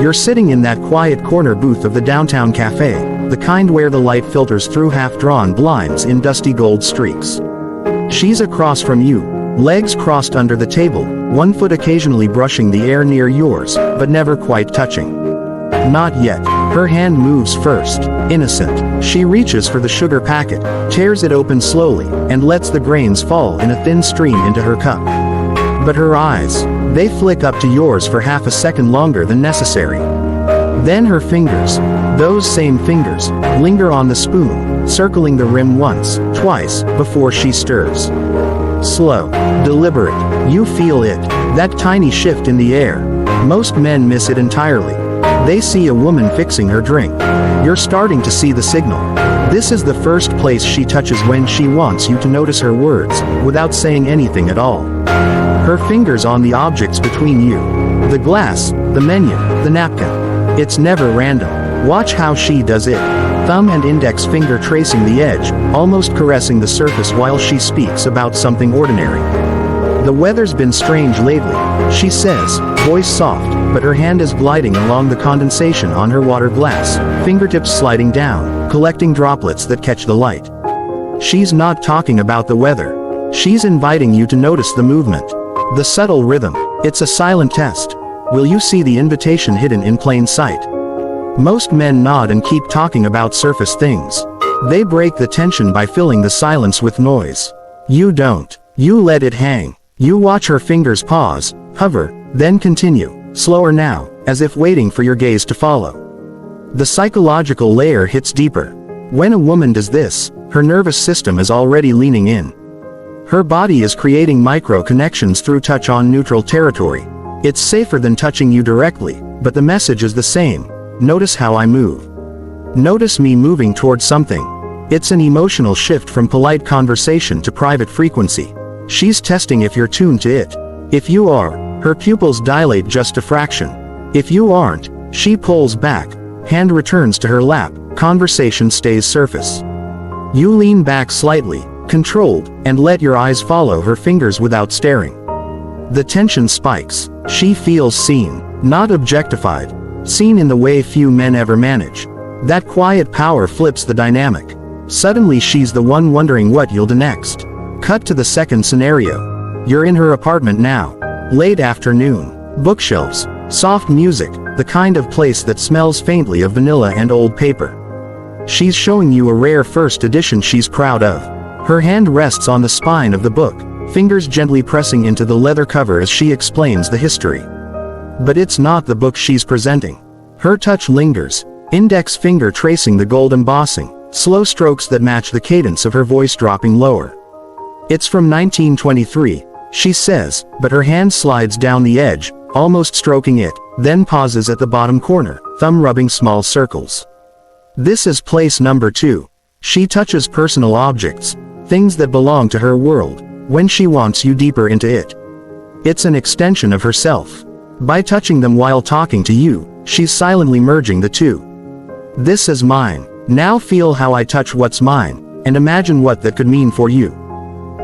You're sitting in that quiet corner booth of the downtown cafe, the kind where the light filters through half-drawn blinds in dusty gold streaks. She's across from you, legs crossed under the table, one foot occasionally brushing the air near yours, but never quite touching. Not yet. Her hand moves first, innocent. She reaches for the sugar packet, tears it open slowly, and lets the grains fall in a thin stream into her cup. But her eyes, they flick up to yours for half a second longer than necessary. Then her fingers, those same fingers, linger on the spoon, circling the rim once, twice, before she stirs. Slow, deliberate, you feel it, that tiny shift in the air. Most men miss it entirely. They see a woman fixing her drink. You're starting to see the signal. This is the first place she touches when she wants you to notice her words, without saying anything at all. Her fingers on the objects between you. The glass, the menu, the napkin. It's never random. Watch how she does it. Thumb and index finger tracing the edge, almost caressing the surface while she speaks about something ordinary. The weather's been strange lately, she says, voice soft, but her hand is gliding along the condensation on her water glass, fingertips sliding down, collecting droplets that catch the light. She's not talking about the weather. She's inviting you to notice the movement. The subtle rhythm. It's a silent test. Will you see the invitation hidden in plain sight? Most men nod and keep talking about surface things. They break the tension by filling the silence with noise. You don't. You let it hang. You watch her fingers pause, hover, then continue, slower now, as if waiting for your gaze to follow. The psychological layer hits deeper. When a woman does this, her nervous system is already leaning in. Her body is creating micro-connections through touch on neutral territory. It's safer than touching you directly, but the message is the same. Notice how I move. Notice me moving towards something. It's an emotional shift from polite conversation to private frequency. She's testing if you're tuned to it. If you are, her pupils dilate just a fraction. If you aren't, she pulls back, hand returns to her lap, conversation stays surface. You lean back slightly, controlled, and let your eyes follow her fingers without staring. The tension spikes. She feels seen, not objectified. Seen in the way few men ever manage. That quiet power flips the dynamic. Suddenly she's the one wondering what you'll do next. Cut to the second scenario. You're in her apartment now. Late afternoon. Bookshelves. Soft music, the kind of place that smells faintly of vanilla and old paper. She's showing you a rare first edition she's proud of. Her hand rests on the spine of the book, fingers gently pressing into the leather cover as she explains the history. But it's not the book she's presenting. Her touch lingers, index finger tracing the gold embossing, slow strokes that match the cadence of her voice dropping lower. It's from 1923, she says, but her hand slides down the edge, almost stroking it, then pauses at the bottom corner, thumb rubbing small circles. This is place number 2. She touches personal objects, things that belong to her world, when she wants you deeper into it. It's an extension of herself. By touching them while talking to you, she's silently merging the two. This is mine. Now feel how I touch what's mine, and imagine what that could mean for you.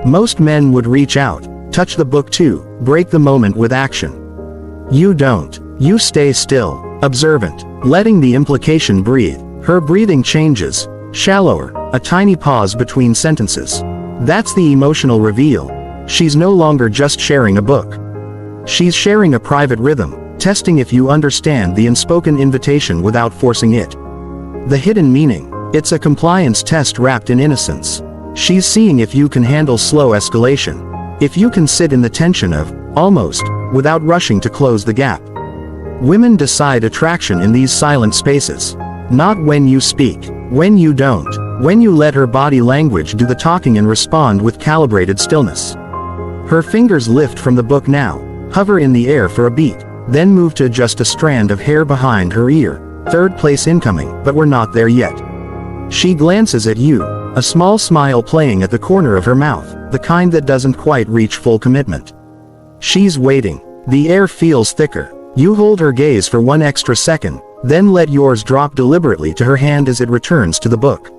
Most men would reach out, touch the book too, break the moment with action. You don't. You stay still, observant, letting the implication breathe. Her breathing changes, shallower, a tiny pause between sentences. That's the emotional reveal. She's no longer just sharing a book. She's sharing a private rhythm, testing if you understand the unspoken invitation without forcing it. The hidden meaning. It's a compliance test wrapped in innocence. She's seeing if you can handle slow escalation. If you can sit in the tension of, almost, without rushing to close the gap. Women decide attraction in these silent spaces. Not when you speak. When you don't. When you let her body language do the talking and respond with calibrated stillness. Her fingers lift from the book now. Hover in the air for a beat, then move to adjust a strand of hair behind her ear. Third place incoming, but we're not there yet. She glances at you, a small smile playing at the corner of her mouth, the kind that doesn't quite reach full commitment. She's waiting. The air feels thicker. You hold her gaze for one extra second, then let yours drop deliberately to her hand as it returns to the book.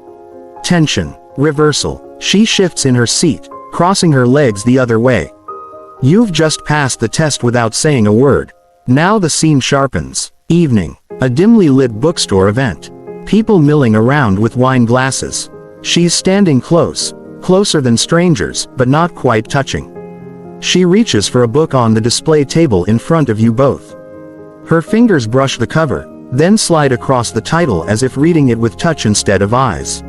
Tension. Reversal. She shifts in her seat, crossing her legs the other way. You've just passed the test without saying a word. Now the scene sharpens. Evening. A dimly lit bookstore event. People milling around with wine glasses. She's standing close, closer than strangers, but not quite touching. She reaches for a book on the display table in front of you both. Her fingers brush the cover, then slide across the title as if reading it with touch instead of eyes.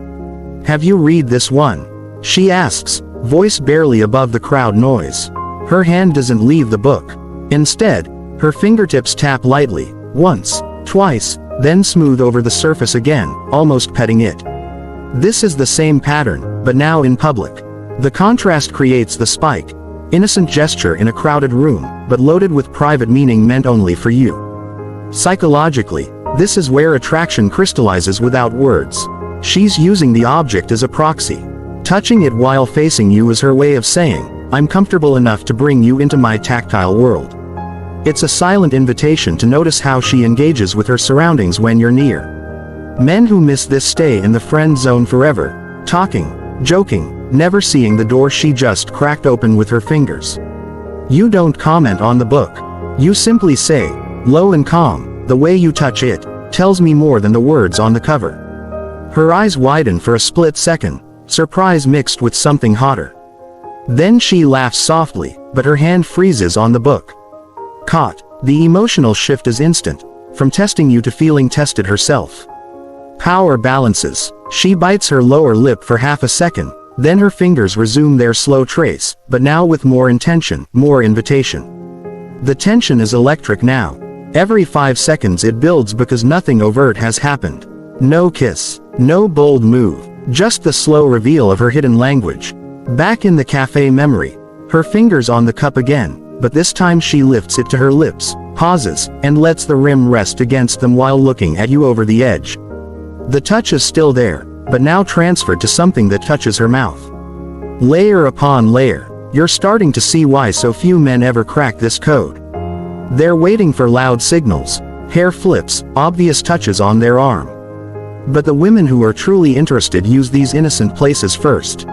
"Have you read this one?" she asks, voice barely above the crowd noise. Her hand doesn't leave the book. Instead, her fingertips tap lightly, once, twice, then smooth over the surface again, almost petting it. This is the same pattern, but now in public. The contrast creates the spike. Innocent gesture in a crowded room, but loaded with private meaning meant only for you. Psychologically, this is where attraction crystallizes without words. She's using the object as a proxy. Touching it while facing you is her way of saying, "I'm comfortable enough to bring you into my tactile world." It's a silent invitation to notice how she engages with her surroundings when you're near. Men who miss this stay in the friend zone forever, talking, joking, never seeing the door she just cracked open with her fingers. You don't comment on the book. You simply say, low and calm, "The way you touch it tells me more than the words on the cover." Her eyes widen for a split second, surprise mixed with something hotter. Then she laughs softly, but her hand freezes on the book. Caught. The emotional shift is instant, from testing you to feeling tested herself. Power balances. She bites her lower lip for half a second, then her fingers resume their slow trace, but now with more intention, more invitation. The tension is electric now. Every 5 seconds it builds because nothing overt has happened. No kiss, no bold move, just the slow reveal of her hidden language. Back in the cafe memory, her fingers on the cup again, but this time she lifts it to her lips, pauses, and lets the rim rest against them while looking at you over the edge. The touch is still there, but now transferred to something that touches her mouth. Layer upon layer, you're starting to see why so few men ever crack this code. They're waiting for loud signals, hair flips, obvious touches on their arm. But the women who are truly interested use these innocent places first.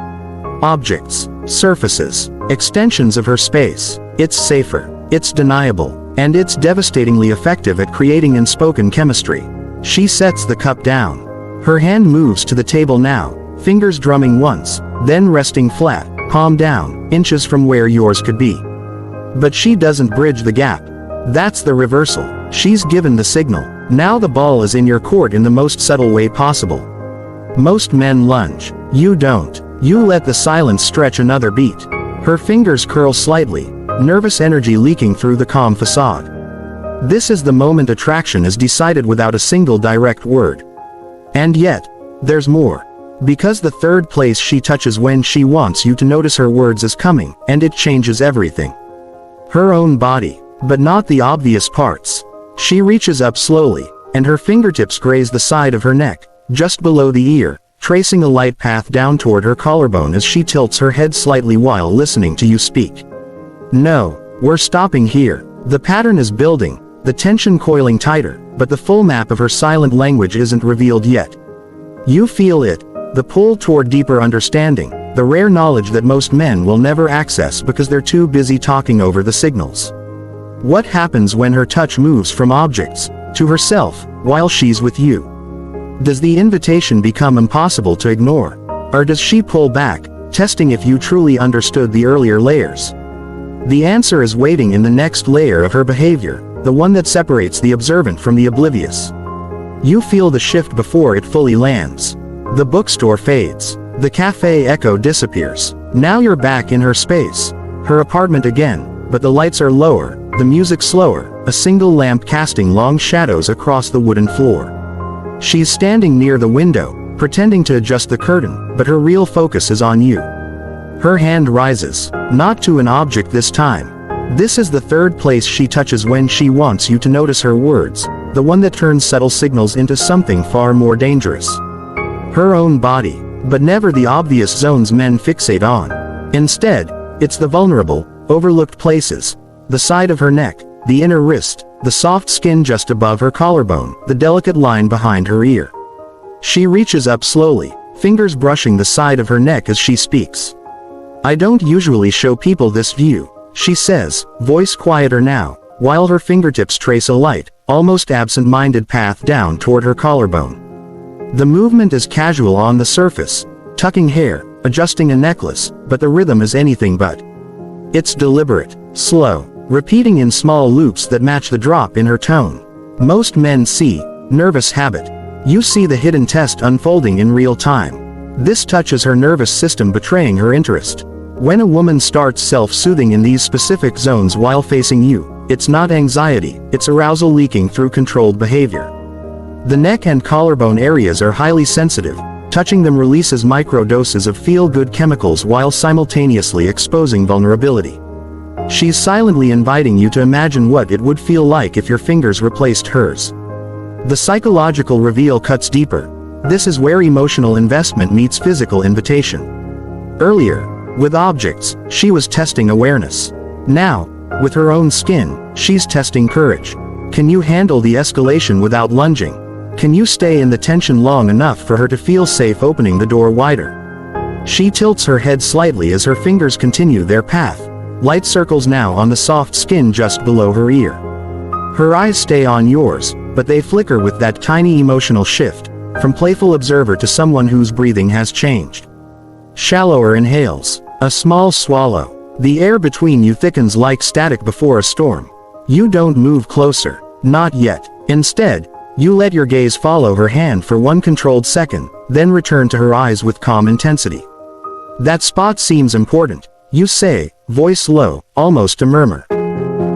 Objects, surfaces, extensions of her space. It's safer, it's deniable, and it's devastatingly effective at creating unspoken chemistry. She sets the cup down. Her hand moves to the table now, fingers drumming once, then resting flat, palm down, inches from where yours could be. But she doesn't bridge the gap. That's the reversal. She's given the signal. Now the ball is in your court in the most subtle way possible. Most men lunge. You don't. You let the silence stretch another beat. Her fingers curl slightly, nervous energy leaking through the calm facade. This is the moment attraction is decided without a single direct word. And yet, there's more. Because the third place she touches when she wants you to notice her words is coming, and it changes everything. Her own body, but not the obvious parts. She reaches up slowly, and her fingertips graze the side of her neck, just below the ear, tracing a light path down toward her collarbone as she tilts her head slightly while listening to you speak. No, we're stopping here. The pattern is building, the tension coiling tighter, but the full map of her silent language isn't revealed yet. You feel it, the pull toward deeper understanding, the rare knowledge that most men will never access because they're too busy talking over the signals. What happens when her touch moves from objects to herself while she's with you? Does the invitation become impossible to ignore? Or does she pull back, testing if you truly understood the earlier layers? The answer is waiting in the next layer of her behavior, the one that separates the observant from the oblivious. You feel the shift before it fully lands. The bookstore fades. The cafe echo disappears. Now you're back in her space. Her apartment again, but the lights are lower, the music slower, a single lamp casting long shadows across the wooden floor. She's standing near the window, pretending to adjust the curtain, but her real focus is on you. Her hand rises, not to an object this time. This is the third place she touches when she wants you to notice her words, the one that turns subtle signals into something far more dangerous. Her own body, but never the obvious zones men fixate on. Instead, it's the vulnerable, overlooked places, the side of her neck, the inner wrist, the soft skin just above her collarbone, the delicate line behind her ear. She reaches up slowly, fingers brushing the side of her neck as she speaks. "I don't usually show people this view," she says, voice quieter now, while her fingertips trace a light, almost absent-minded path down toward her collarbone. The movement is casual on the surface, tucking hair, adjusting a necklace, but the rhythm is anything but. It's deliberate, slow, repeating in small loops that match the drop in her tone. Most men see nervous habit. You see the hidden test unfolding in real time. This touches her nervous system, betraying her interest. When a woman starts self-soothing in these specific zones while facing you, it's not anxiety, it's arousal leaking through controlled behavior. The neck and collarbone areas are highly sensitive. Touching them releases microdoses of feel-good chemicals while simultaneously exposing vulnerability. She's silently inviting you to imagine what it would feel like if your fingers replaced hers. The psychological reveal cuts deeper. This is where emotional investment meets physical invitation. Earlier, with objects, she was testing awareness. Now, with her own skin, she's testing courage. Can you handle the escalation without lunging? Can you stay in the tension long enough for her to feel safe opening the door wider? She tilts her head slightly as her fingers continue their path. Light circles now on the soft skin just below her ear. Her eyes stay on yours, but they flicker with that tiny emotional shift, from playful observer to someone whose breathing has changed. Shallower inhales, a small swallow. The air between you thickens like static before a storm. You don't move closer, not yet. Instead, you let your gaze follow her hand for one controlled second, then return to her eyes with calm intensity. That spot seems important, you say, voice low, almost a murmur.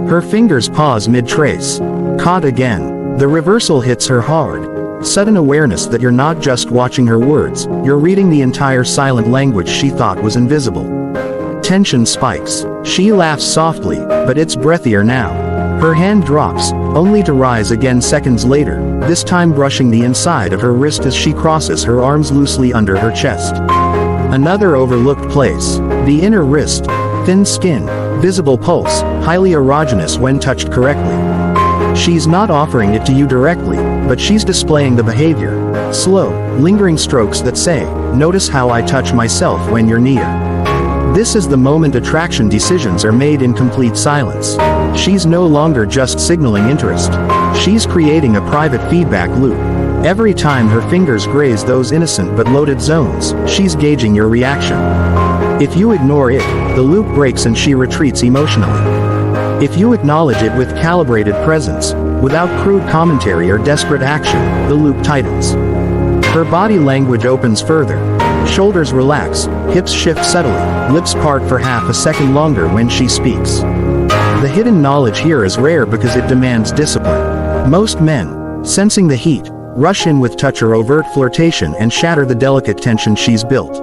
Her fingers pause mid-trace. Caught again. The reversal hits her hard. Sudden awareness that you're not just watching her words, you're reading the entire silent language she thought was invisible. Tension spikes. She laughs softly, but it's breathier now. Her hand drops, only to rise again seconds later, this time brushing the inside of her wrist as she crosses her arms loosely under her chest. Another overlooked place. The inner wrist. Thin skin, visible pulse, highly erogenous when touched correctly. She's not offering it to you directly, but she's displaying the behavior. Slow, lingering strokes that say, "Notice how I touch myself when you're near." This is the moment attraction decisions are made in complete silence. She's no longer just signaling interest. She's creating a private feedback loop. Every time her fingers graze those innocent but loaded zones, she's gauging your reaction. If you ignore it, the loop breaks and she retreats emotionally. If you acknowledge it with calibrated presence, without crude commentary or desperate action, the loop tightens. Her body language opens further. Shoulders relax, hips shift subtly, lips part for half a second longer when she speaks. The hidden knowledge here is rare because it demands discipline. Most men, sensing the heat, rush in with touch or overt flirtation and shatter the delicate tension she's built.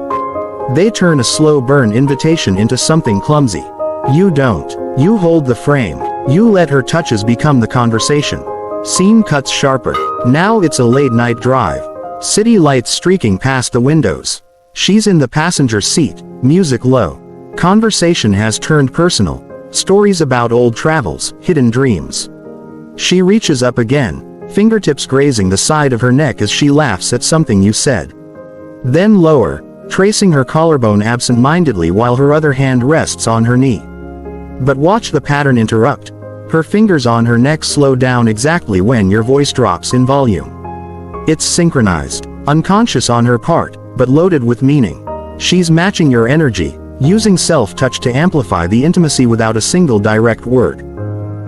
They turn a slow burn invitation into something clumsy. You don't. You hold the frame. You let her touches become the conversation. Scene cuts sharper. Now it's a late-night drive. City lights streaking past the windows. She's in the passenger seat, music low. Conversation has turned personal. Stories about old travels, hidden dreams. She reaches up again, fingertips grazing the side of her neck as she laughs at something you said. Then lower, tracing her collarbone absent-mindedly while her other hand rests on her knee. But watch the pattern interrupt. Her fingers on her neck slow down exactly when your voice drops in volume. It's synchronized, unconscious on her part, but loaded with meaning. She's matching your energy, using self-touch to amplify the intimacy without a single direct word.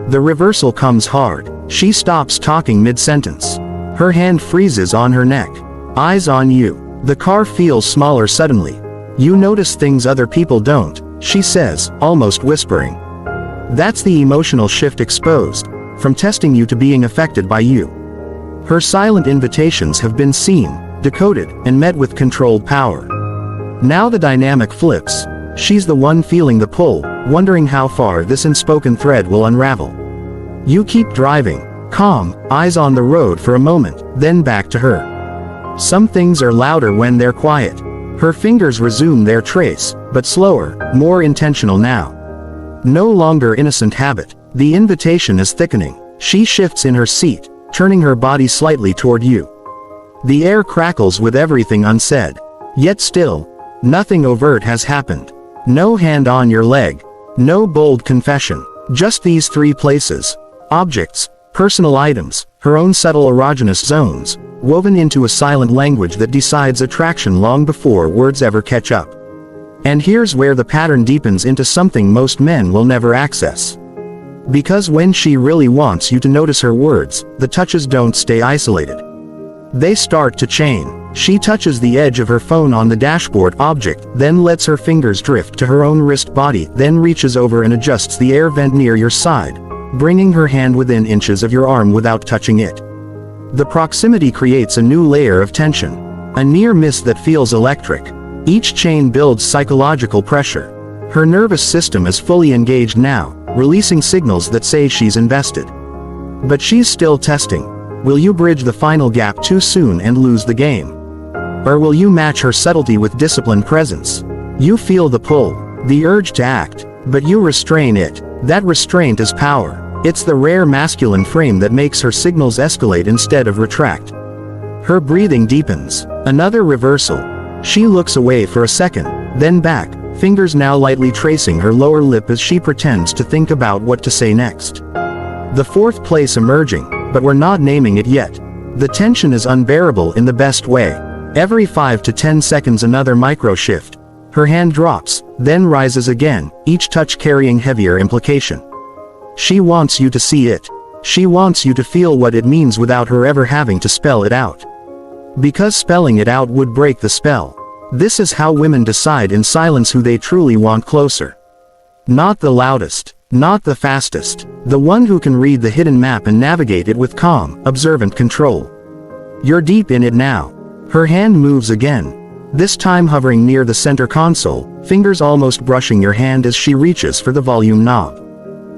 The reversal comes hard. She stops talking mid-sentence. Her hand freezes on her neck. Eyes on you. The car feels smaller suddenly. You notice things other people don't, she says, almost whispering. That's the emotional shift exposed, from testing you to being affected by you. Her silent invitations have been seen, decoded, and met with controlled power. Now the dynamic flips. She's the one feeling the pull, wondering how far this unspoken thread will unravel. You keep driving, calm, eyes on the road for a moment, then back to her. Some things are louder when they're quiet. Her fingers resume their trace, but slower, more intentional now. No longer innocent habit. The invitation is thickening. She shifts in her seat, turning her body slightly toward you. The air crackles with everything unsaid. Yet still, nothing overt has happened. No hand on your leg. No bold confession. Just these three places. Objects, personal items, her own subtle erogenous zones, woven into a silent language that decides attraction long before words ever catch up. And here's where the pattern deepens into something most men will never access. Because when she really wants you to notice her words, the touches don't stay isolated. They start to chain. She touches the edge of her phone on the dashboard object, then lets her fingers drift to her own wrist body, then reaches over and adjusts the air vent near your side, bringing her hand within inches of your arm without touching it. The proximity creates a new layer of tension, a near miss that feels electric. Each chain builds psychological pressure. Her nervous system is fully engaged now, releasing signals that say she's invested. But she's still testing. Will you bridge the final gap too soon and lose the game? Or will you match her subtlety with disciplined presence? You feel the pull, the urge to act, but you restrain it. That restraint is power. It's the rare masculine frame that makes her signals escalate instead of retract. Her breathing deepens. Another reversal. She looks away for a second, then back, fingers now lightly tracing her lower lip as she pretends to think about what to say next. The fourth place emerging, but we're not naming it yet. The tension is unbearable in the best way. Every 5 to 10 seconds another micro shift. Her hand drops, then rises again, each touch carrying heavier implication. She wants you to see it. She wants you to feel what it means without her ever having to spell it out. Because spelling it out would break the spell. This is how women decide in silence who they truly want closer. Not the loudest, not the fastest, the one who can read the hidden map and navigate it with calm, observant control. You're deep in it now. Her hand moves again, this time hovering near the center console, fingers almost brushing your hand as she reaches for the volume knob.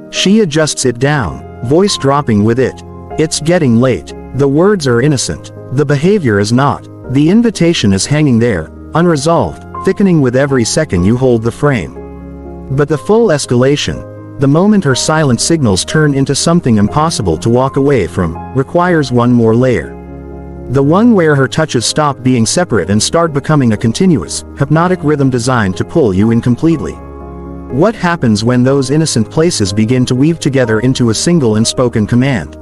She adjusts it down, voice dropping with it. It's getting late. The words are innocent. The behavior is not. The invitation is hanging there, unresolved, thickening with every second you hold the frame. But the full escalation, the moment her silent signals turn into something impossible to walk away from, requires one more layer. The one where her touches stop being separate and start becoming a continuous, hypnotic rhythm designed to pull you in completely. What happens when those innocent places begin to weave together into a single unspoken command?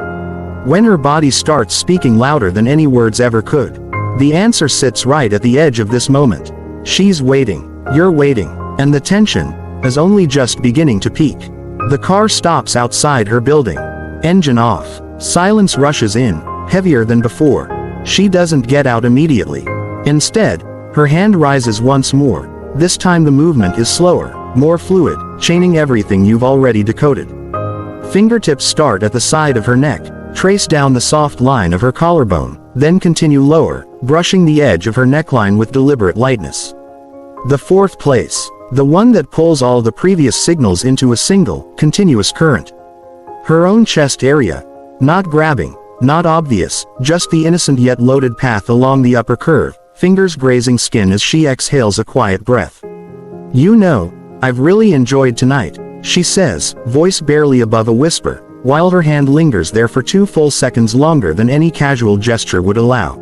When her body starts speaking louder than any words ever could. The answer sits right at the edge of this moment. She's waiting, you're waiting, and the tension is only just beginning to peak. The car stops outside her building. Engine off. Silence rushes in, heavier than before. She doesn't get out immediately. Instead, her hand rises once more. This time the movement is slower, more fluid, chaining everything you've already decoded. Fingertips start at the side of her neck, trace down the soft line of her collarbone, then continue lower, brushing the edge of her neckline with deliberate lightness. The fourth place, the one that pulls all the previous signals into a single, continuous current. Her own chest area. Not grabbing, not obvious, just the innocent yet loaded path along the upper curve, fingers grazing skin as she exhales a quiet breath. You know, I've really enjoyed tonight, she says, voice barely above a whisper, while her hand lingers there for 2 full seconds longer than any casual gesture would allow.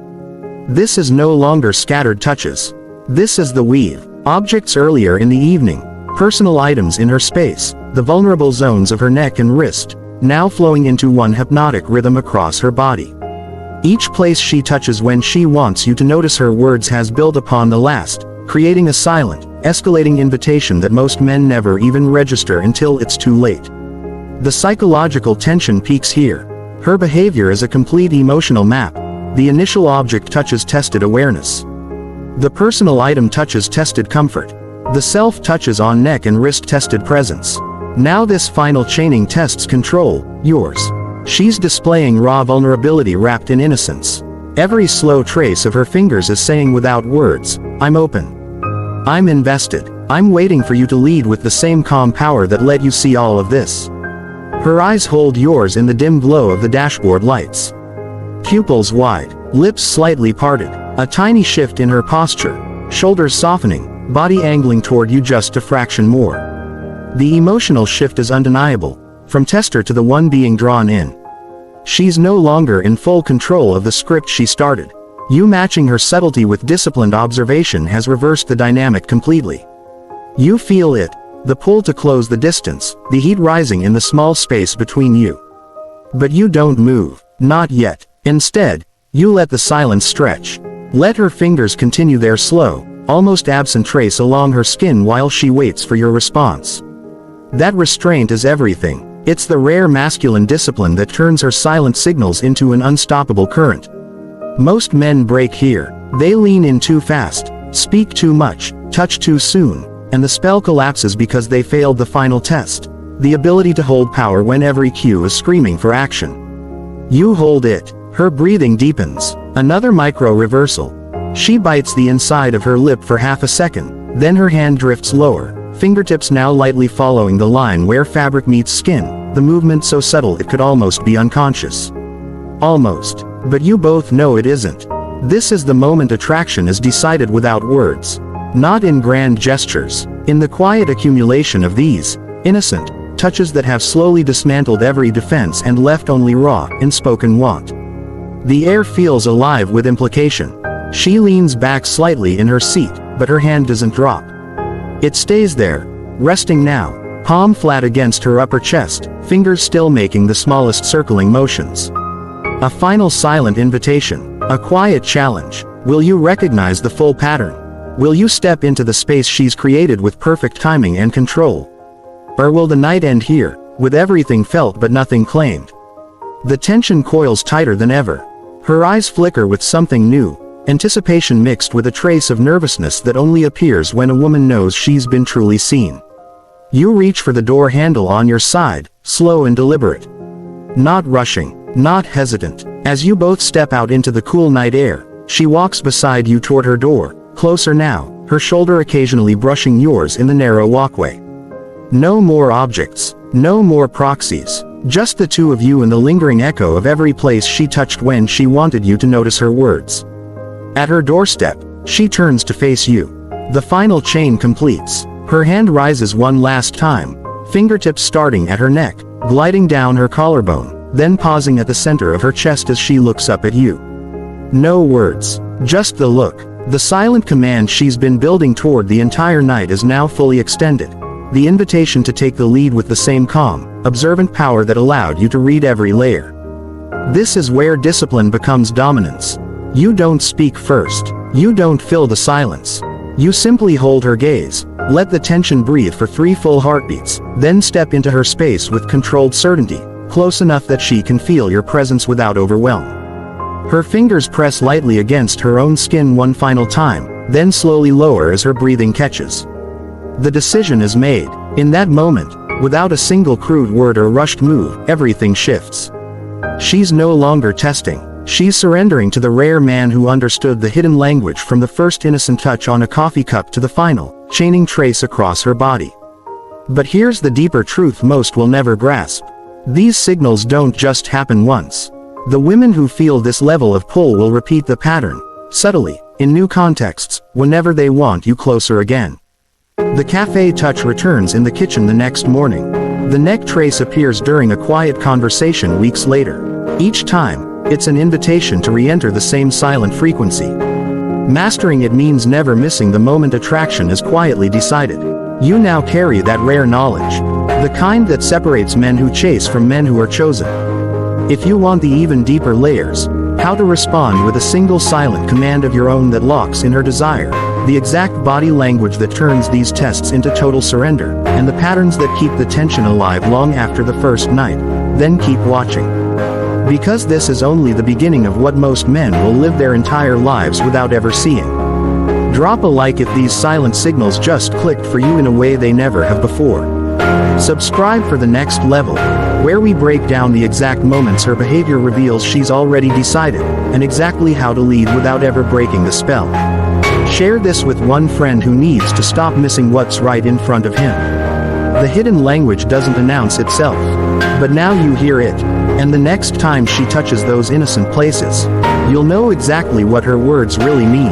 This is no longer scattered touches. This is the weave. Objects earlier in the evening, personal items in her space, the vulnerable zones of her neck and wrist, now flowing into one hypnotic rhythm across her body. Each place she touches when she wants you to notice her words has built upon the last, creating a silent, escalating invitation that most men never even register until it's too late. The psychological tension peaks here. Her behavior is a complete emotional map. The initial object touches tested awareness. The personal item touches tested comfort. The self touches on neck and wrist tested presence. Now this final chaining tests control, yours. She's displaying raw vulnerability wrapped in innocence. Every slow trace of her fingers is saying without words, I'm open. I'm invested. I'm waiting for you to lead with the same calm power that let you see all of this. Her eyes hold yours in the dim glow of the dashboard lights. Pupils wide, lips slightly parted, a tiny shift in her posture, shoulders softening, body angling toward you just a fraction more. The emotional shift is undeniable, from tester to the one being drawn in. She's no longer in full control of the script she started. You matching her subtlety with disciplined observation has reversed the dynamic completely. You feel it, the pull to close the distance, the heat rising in the small space between you. But you don't move. Not yet. Instead, you let the silence stretch. Let her fingers continue their slow, almost absent trace along her skin while she waits for your response. That restraint is everything. It's the rare masculine discipline that turns her silent signals into an unstoppable current. Most men break here. They lean in too fast, speak too much, touch too soon, and the spell collapses because they failed the final test. The ability to hold power when every cue is screaming for action. You hold it. Her breathing deepens. Another micro-reversal. She bites the inside of her lip for half a second, then her hand drifts lower, fingertips now lightly following the line where fabric meets skin, the movement so subtle it could almost be unconscious. Almost. But you both know it isn't. This is the moment attraction is decided without words. Not in grand gestures. In the quiet accumulation of these, innocent, touches that have slowly dismantled every defense and left only raw, unspoken want. The air feels alive with implication. She leans back slightly in her seat, but her hand doesn't drop. It stays there, resting now, palm flat against her upper chest, fingers still making the smallest circling motions. A final silent invitation, a quiet challenge. Will you recognize the full pattern? Will you step into the space she's created with perfect timing and control? Or will the night end here, with everything felt but nothing claimed? The tension coils tighter than ever. Her eyes flicker with something new, anticipation mixed with a trace of nervousness that only appears when a woman knows she's been truly seen. You reach for the door handle on your side, slow and deliberate. Not rushing, not hesitant. As you both step out into the cool night air, she walks beside you toward her door, closer now, her shoulder occasionally brushing yours in the narrow walkway. No more objects, no more proxies, just the two of you and the lingering echo of every place she touched when she wanted you to notice her words. At her doorstep, she turns to face you. The final chain completes. Her hand rises one last time, fingertips starting at her neck, gliding down her collarbone, then pausing at the center of her chest as she looks up at you. No words, just the look. The silent command she's been building toward the entire night is now fully extended. The invitation to take the lead with the same calm, observant power that allowed you to read every layer. This is where discipline becomes dominance. You don't speak first. You don't fill the silence. You simply hold her gaze, let the tension breathe for 3 full heartbeats, then step into her space with controlled certainty, close enough that she can feel your presence without overwhelm. Her fingers press lightly against her own skin one final time, then slowly lower as her breathing catches. The decision is made. In that moment, without a single crude word or rushed move, everything shifts. She's no longer testing. She's surrendering to the rare man who understood the hidden language from the first innocent touch on a coffee cup to the final, chaining trace across her body. But here's the deeper truth most will never grasp. These signals don't just happen once. The women who feel this level of pull will repeat the pattern, subtly, in new contexts, whenever they want you closer again. The cafe touch returns in the kitchen the next morning. The neck trace appears during a quiet conversation weeks later. Each time, it's an invitation to re-enter the same silent frequency. Mastering it means never missing the moment attraction is quietly decided. You now carry that rare knowledge. The kind that separates men who chase from men who are chosen. If you want the even deeper layers, how to respond with a single silent command of your own that locks in her desire, the exact body language that turns these tests into total surrender, and the patterns that keep the tension alive long after the first night, then keep watching. Because this is only the beginning of what most men will live their entire lives without ever seeing. Drop a like if these silent signals just clicked for you in a way they never have before. Subscribe for the next level, where we break down the exact moments her behavior reveals she's already decided, and exactly how to lead without ever breaking the spell. Share this with one friend who needs to stop missing what's right in front of him. The hidden language doesn't announce itself, but now you hear it, and the next time she touches those innocent places, you'll know exactly what her words really mean.